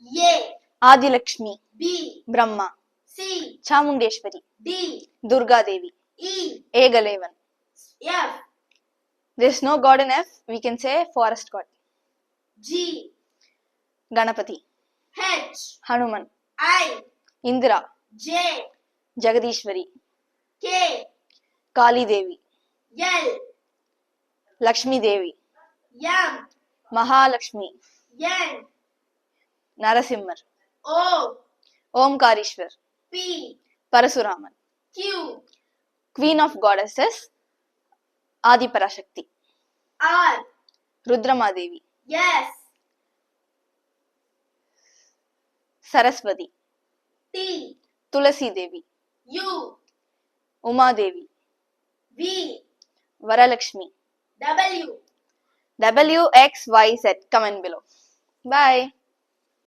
A. Adilakshmi. B. Brahma. C. Chamundeshwari. D. Durga Devi. E. Egalevan. F. There's no god in F. We can say forest god. G. Ganapati. H. Hanuman. I. Indira. J. Jagadishwari. K. Kali Devi. L. Lakshmi Devi. M. Mahalakshmi. N. Narasimhar. O. Omkarishwar. P. Parasuraman. Q. Queen of goddesses Adiparashakti. R. Rudramadevi. S. Saraswati. T. Tulasi Devi. U. Uma Devi. V. Varalakshmi. W. W X Y Z. Comment below. Bye.